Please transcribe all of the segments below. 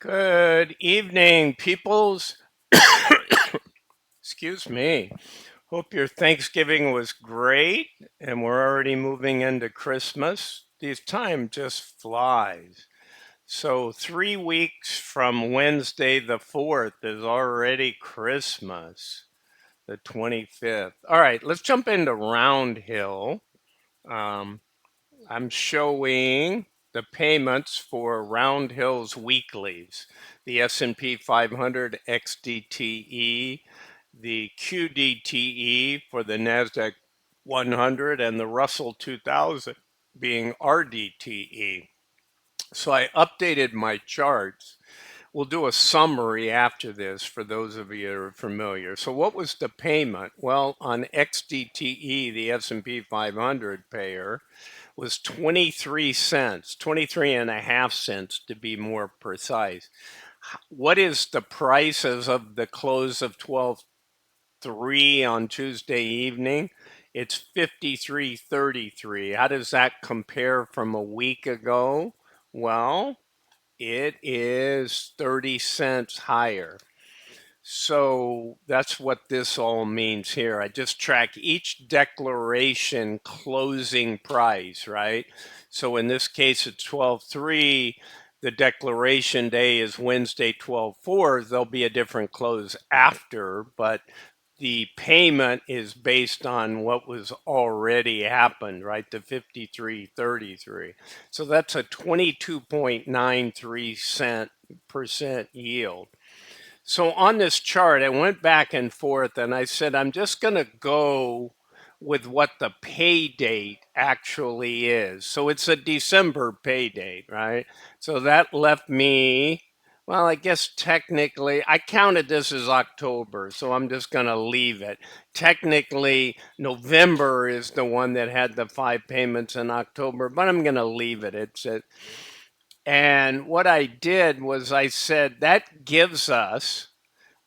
Good evening, peoples. Excuse me. Hope your Thanksgiving was great and we're already moving into Christmas. This time just flies. So, 3 weeks from Wednesday the 4th is already Christmas, the 25th. All right, let's jump into Roundhill. Um, I'm showing the payments for Roundhill's weeklies, the S&P 500 XDTE, the QDTE for the NASDAQ 100, and the Russell 2000 being RDTE. So I updated my charts. We'll do a summary after this for those of you that are familiar. So what was the payment? Well, on XDTE, the S&P 500 payer, was 23 cents, 23 and a half cents to be more precise. What is the price as of the close of 12/3 on Tuesday evening? It's 53.33. How does that compare from a week ago? Well, it is 30 cents higher. So that's what this all means here. I just track each declaration closing price, right? So in this case, it's 12/3. The declaration day is Wednesday, 12/4. There'll be a different close after, but the payment is based on what was already happened, right? The 53.33. So that's a 22.93% yield. So on this chart, I went back and forth and I said, I'm just going to go with what the pay date actually is. So it's a December pay date, right? So that left me, well, I guess technically, I counted this as October, so I'm just going to leave it. Technically, November is the one that had the 5 payments in October, but I'm going to leave it. And what I did was I said that gives us,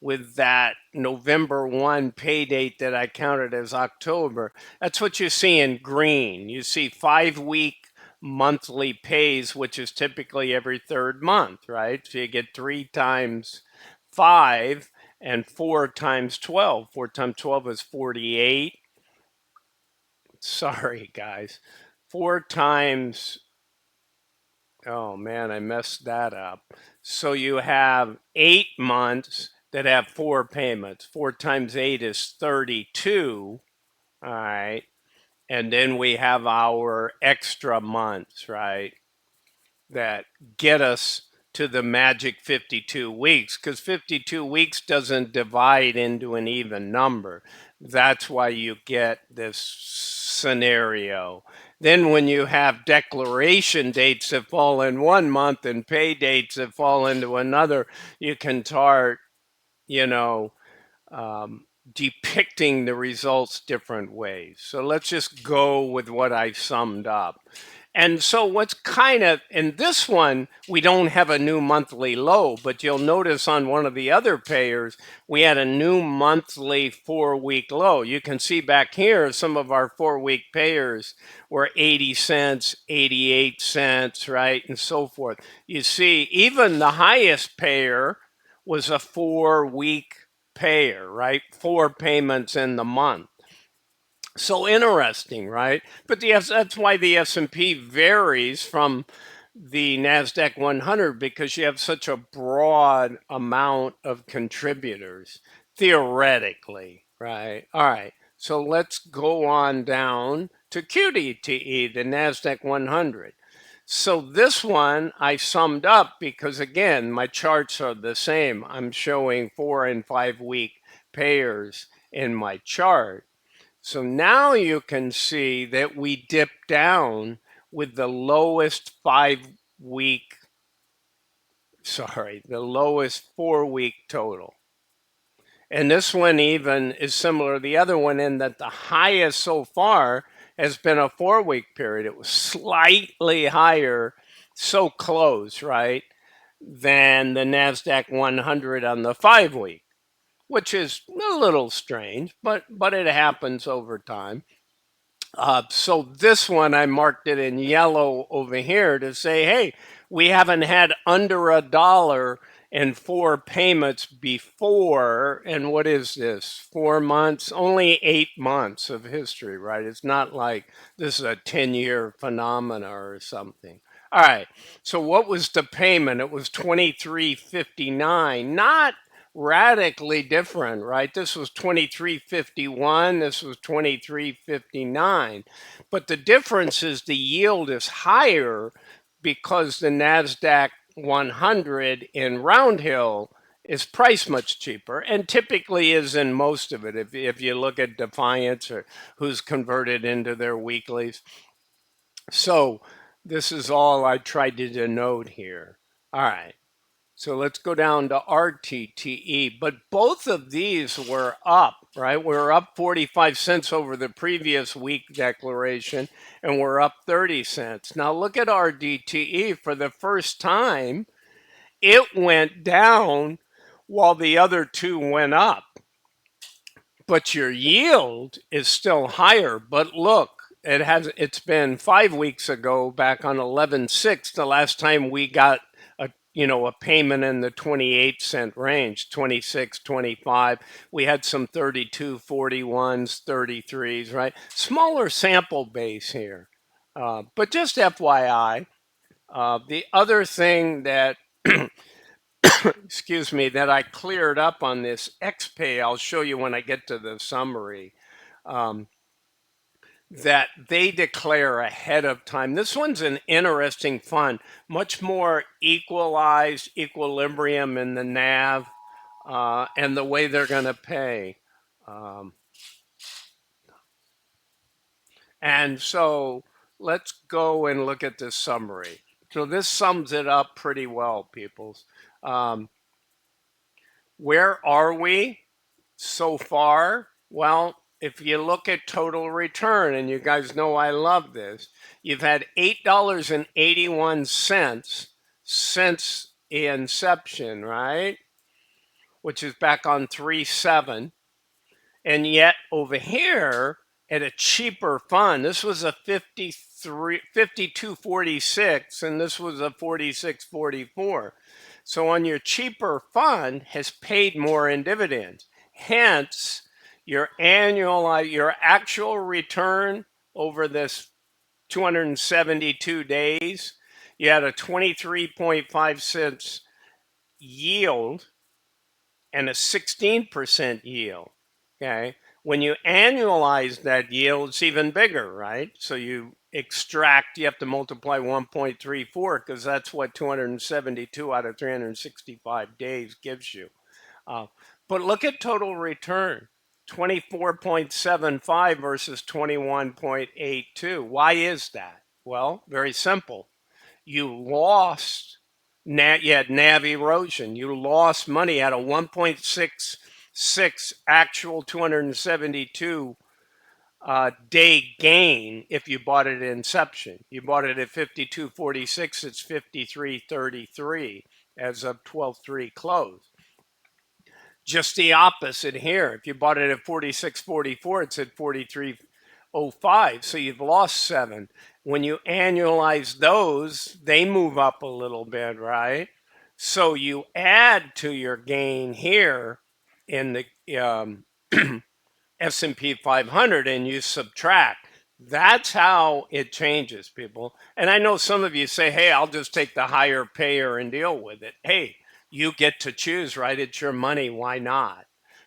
with that November 1 pay date that I counted as October, that's what you see in green. You see 5 week monthly pays, which is typically every third month, right? So you get 3 times 5 and 4 times 12. 4 times 12 is 48. Sorry, guys. 4 times, oh man, I messed that up. So you have 8 months that have 4 payments. 4 times 8 is 32. All right. And then we have our extra months, right? That get us to the magic 52 weeks, because 52 weeks doesn't divide into an even number. That's why you get this scenario. Then when you have declaration dates that fall in one month and pay dates that fall into another, you can start, you know, depicting the results different ways. So let's just go with what I summed up. And so what's kind of, in this one, we don't have a new monthly low, but you'll notice on one of the other payers, we had a new monthly 4 week low. You can see back here, some of our 4 week payers were 80 cents, 88 cents, right? And so forth. You see, even the highest payer was a 4 week payer, right? 4 payments in the month. So interesting, right? But that's why the S&P varies from the NASDAQ 100, because you have such a broad amount of contributors, theoretically, right? All right, so let's go on down to QDTE, the NASDAQ 100. So this one I summed up because, again, my charts are the same. I'm showing 4 and 5 week pairs in my chart. So now you can see that we dip down with the lowest the lowest 4 week total. And this one even is similar to the other one in that the highest so far has been a 4 week period. It was slightly higher, so close, right, than the NASDAQ 100 on the 5 week, which is a little strange, but it happens over time. So this one, I marked it in yellow over here to say, hey, we haven't had under $1 in 4 payments before. And what is this? 4 months, only 8 months of history, right? It's not like this is a 10-year phenomena or something. All right. So what was the payment? It was 23.59. Not radically different, right? This was 23.51, this was 23.59. But the difference is the yield is higher because the Nasdaq 100 in Roundhill is priced much cheaper and typically is in most of it. If you look at Defiance or who's converted into their weeklies. So this is all I tried to denote here. All right. So let's go down to RDTE. But both of these were up, right? We're up 45 cents over the previous week declaration, and we're up 30 cents. Now look at RDTE. For the first time, it went down while the other two went up. But your yield is still higher. But look, it's been 5 weeks ago, back on 11/6, the last time we got a payment in the 28-cent range, 26, 25. We had some 32, 41s, 33s, right? Smaller sample base here. But just FYI, the other thing that excuse me, that I cleared up on this XPay, I'll show you when I get to the summary, um, that they declare ahead of time. This one's an interesting fund, much more equalized equilibrium in the NAV and the way they're going to pay. Um, and so let's go and look at this summary. So this sums it up pretty well, peoples. Um, where are we so far? Well, if you look at total return, and you guys know I love this, you've had $8.81 since the inception, right? Which is back on 3/7. And yet over here at a cheaper fund, this was a 52.46 and this was a 46.44. So on your cheaper fund has paid more in dividends. Hence, your actual return over this 272 days, you had a 23.5 cents yield and a 16% yield. Okay. When you annualize that yield, it's even bigger, right? So you have to multiply 1.34 because that's what 272 out of 365 days gives you. Uh, but look at total return, 24.75 versus 21.82. Why is that? Well, very simple. You lost, you had NAV erosion. You lost money at a 1.66 actual 272 day gain if you bought it at inception. You bought it at 52.46, it's 53.33 as of 12/3 close. Just the opposite here. If you bought it at 46.44, it's at 43.05. So you've lost 7. When you annualize those, they move up a little bit, right? So you add to your gain here in the S&P 500 and you subtract. That's how it changes, people. And I know some of you say, hey, I'll just take the higher payer and deal with it. Hey, you get to choose, right? It's your money. Why not?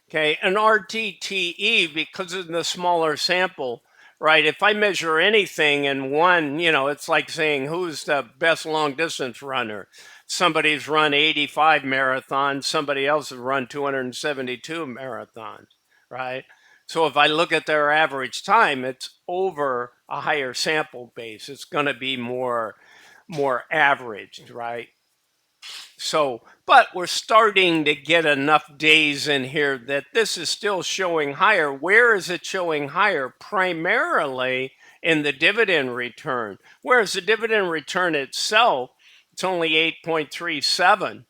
Okay. And RDTE, because of the smaller sample, right? If I measure anything in one, it's like saying who's the best long distance runner. Somebody's run 85 marathons, somebody else has run 272 marathons, right? So if I look at their average time, it's over a higher sample base. It's going to be more averaged, right? So, but we're starting to get enough days in here that this is still showing higher. Where is it showing higher? Primarily in the dividend return. Whereas the dividend return itself, it's only 8.37.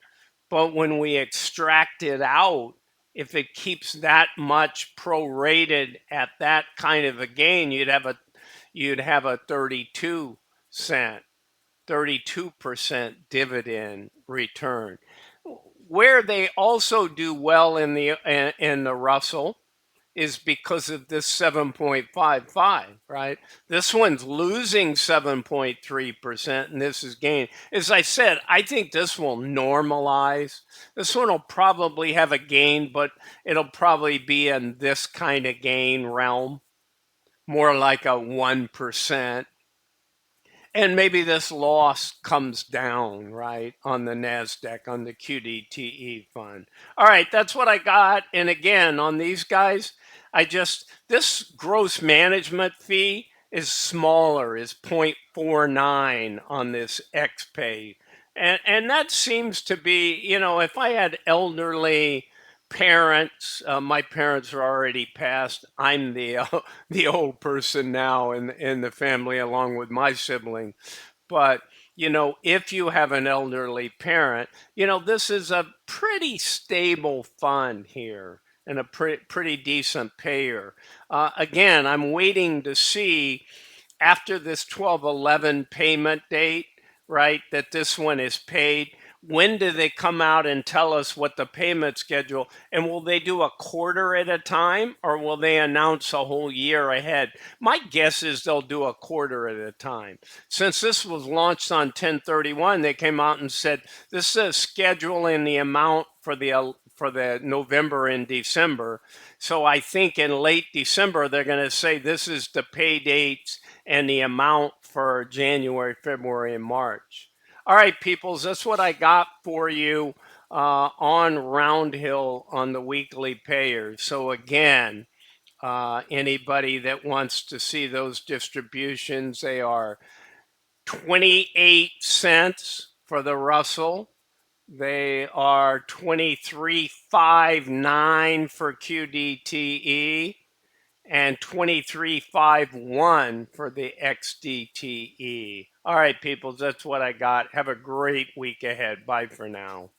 But when we extract it out, if it keeps that much prorated at that kind of a gain, you'd have a you'd have a 32% dividend return. Where they also do well in the Russell is because of this 7.55, right? This one's losing 7.3% and this is gain. As I said, I think this will normalize. This one will probably have a gain, but it'll probably be in this kind of gain realm, more like a 1%. And maybe this loss comes down, right, on the NASDAQ, on the QDTE fund. All right, that's what I got. And again, on these guys, this gross management fee is smaller, is 0.49 on this XPay. And that seems to be, if I had elderly parents, my parents are already passed. I'm the old person now in the family along with my sibling. But, if you have an elderly parent, this is a pretty stable fund here and a pretty decent payer. Again, I'm waiting to see after this 12/11 payment date, right, that this one is paid. When do they come out and tell us what the payment schedule? And will they do a quarter at a time or will they announce a whole year ahead? My guess is they'll do a quarter at a time. Since this was launched on 10/31, they came out and said this is a schedule and the amount for the November and December. So I think in late December they're going to say this is the pay dates and the amount for January, February, and March. All right, peoples, that's what I got for you on Roundhill on the weekly payers. So again, anybody that wants to see those distributions, they are 28 cents for the Russell. They are 23.59 for QDTE and 23.51 for the XDTE. All right, people, that's what I got. Have a great week ahead. Bye for now.